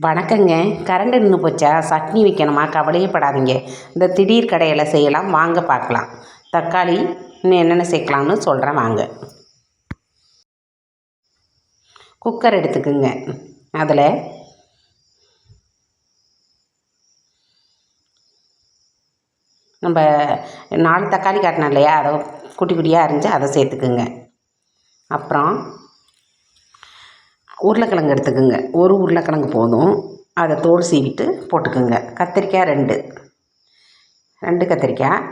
வணக்கங்க. கரண்ட் நின்று போச்சா? சட்னி வைக்கணுமா? கவலையே படாதீங்க. இந்த திடீர் கடையில் செய்யலாம், வாங்க பார்க்கலாம். தக்காளி இன்னும் என்னென்ன சேர்க்கலாம்னு சொல்கிறேன் வாங்க. குக்கர் எடுத்துக்குங்க. அதில் நம்ம 4 தக்காளி காட்டினோம் இல்லையா, அதை குட்டி குட்டியாக அரிஞ்சு அதை சேர்த்துக்குங்க. அப்புறம் உருளைக்கிழங்கு எடுத்துக்குங்க. ஒரு உருளைக்கிழங்கு போதும், அதை தோல் சீவிட்டு போட்டுக்குங்க. கத்திரிக்காய் 2 கத்திரிக்காய்,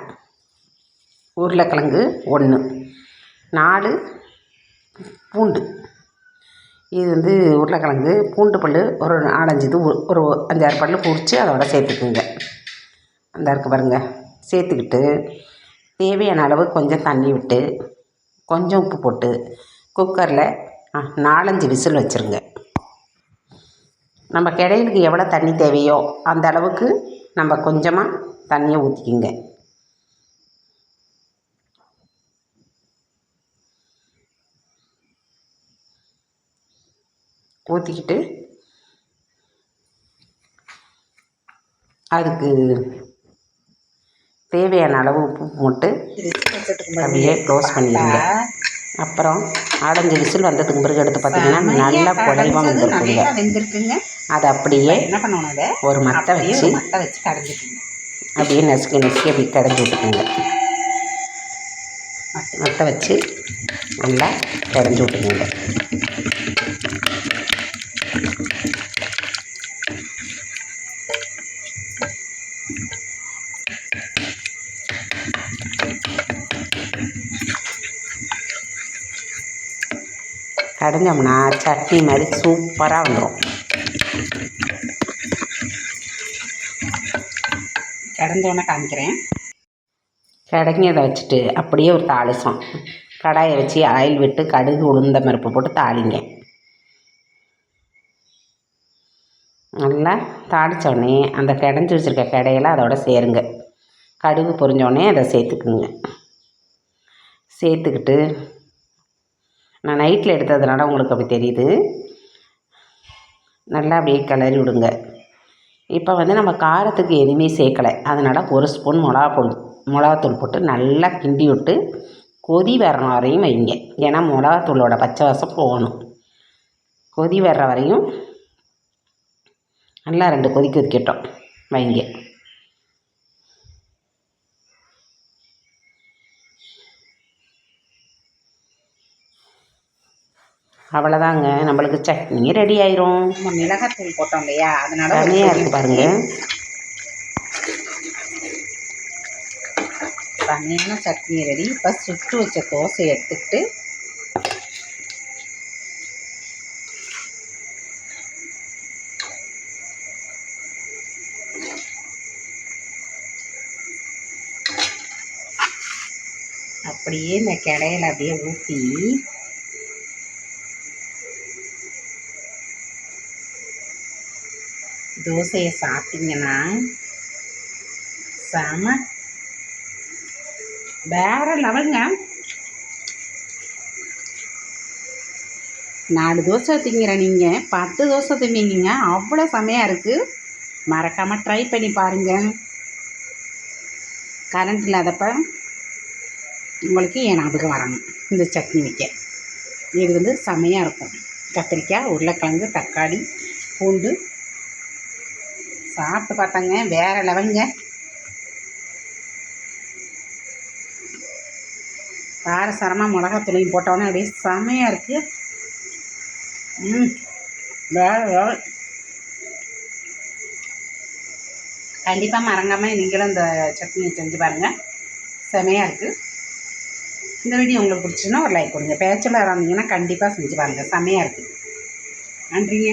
உருளைக்கிழங்கு 1, 4 பூண்டு. இது உருளைக்கிழங்கு, பூண்டு பல் ஒரு 4-5 இது, ஒரு 5-6 பல் பொரித்து அதோட சேர்த்துக்குங்க. அந்த இருக்கு பாருங்கள். சேர்த்துக்கிட்டு தேவையான அளவு கொஞ்சம் தண்ணி விட்டு கொஞ்சம் உப்பு போட்டு குக்கரில் 4-5 விசில் வச்சுருங்க. நம்ம கிடையிலுக்கு எவ்வளோ தண்ணி தேவையோ அந்த அளவுக்கு நம்ம கொஞ்சமாக தண்ணியை ஊற்றிக்கிங்க. ஊற்றிக்கிட்டு அதுக்கு தேவையான அளவு உப்பு போட்டு அப்படியே க்ளோஸ் பண்ணிடுங்க. அப்புறம் 4-5 விசில் வந்ததுக்கு பிறகு எடுத்து பார்த்திங்கன்னா நல்லா குழைவாக வெந்திருக்குங்க. அதை அப்படியே ஒரு மட்டை வச்சு அப்படியே நசுக்கி அப்படி கடைஞ்சி விட்டுக்குங்க. மட்டை வச்சு நல்லா கடைஞ்சி விட்டுக்குங்க. கடைஞ்சோம்னா சட்னி மாதிரி சூப்பராக வந்துடும். கடைஞ்சோன்னே காமிக்கிறேன். கடைஞ்சதை வச்சுட்டு அப்படியே ஒரு தாளிசம் கடாயை வச்சு ஆயில் விட்டு கடுகு உளுந்த பருப்பு போட்டு தாளிங்க. நல்லா தாளித்தோடனே அந்த கடைஞ்சி வச்சுருக்க கடையில் அதோட சேருங்க. கடுகு பொரிஞ்சோடனே அதை சேர்த்துக்குங்க. சேர்த்துக்கிட்டு நான் நைட்டில் எடுத்ததுனால உங்களுக்கு அப்படி தெரியுது. நல்லா அப்படியே கிளறி விடுங்க. இப்போ நம்ம காரத்துக்கு எதுவுமே சேர்க்கலை, அதனால் 1 ஸ்பூன் மிளகாத்தூள் போட்டு நல்லா கிண்டி விட்டு கொதி வர்ற வரையும் வைங்க. ஏன்னா மிளகாத்தூளோட பச்சை வாசம் போகணும். கொதி வர்ற வரையும் நல்லா 2 கொதிக்கட்டும் வைங்க. அவ்வளோதாங்க, நம்மளுக்கு சட்னி ரெடி ஆயிரும். நம்ம மிளகாத்தூள் போட்டோம் இல்லையா, அதனால தனியாக இருக்குது பாருங்கள். தனியான சட்னி ரெடி. இப்போ சுட்டு வச்ச தோசை எடுத்துக்கிட்டு அப்படியே இந்த கடையில் அப்படியே ஊற்றி தோசையை சாப்பிட்டிங்கன்னா செம வேறு லெவலுங்க. 4 தோசை திங்கிற நீங்கள் 10 தோசை திம்பிங்க. அவ்வளோ செமையாக இருக்குது. மறக்காமல் ட்ரை பண்ணி பாருங்கள். கரண்ட் இல்லாதப்ப உங்களுக்கு என் ஞாபகம் வரணும் இந்த சட்னி வைக்க. இது செமையாக இருக்கும். கத்திரிக்காய், உருளைக்கிழங்கு, தக்காளி, பூண்டு சாப்பிட்டு பார்த்தாங்க, வேறு லெவலுங்க. காரசாரமாக மிளகாத்தூளையும் போட்டோன்னே அப்படியே செமையாக இருக்குது. வேறு லெவல். கண்டிப்பாக மறங்காமல் நீங்களும் இந்த சட்னியை செஞ்சு பாருங்கள். செமையாக இருக்குது. இந்த வீடியோ உங்களுக்கு பிடிச்சுன்னா ஒரு லைக் கொடுங்க. பேச்சுலராக இருந்தீங்கன்னா கண்டிப்பாக செஞ்சு பாருங்கள். செமையாக இருக்குது. நன்றிங்க.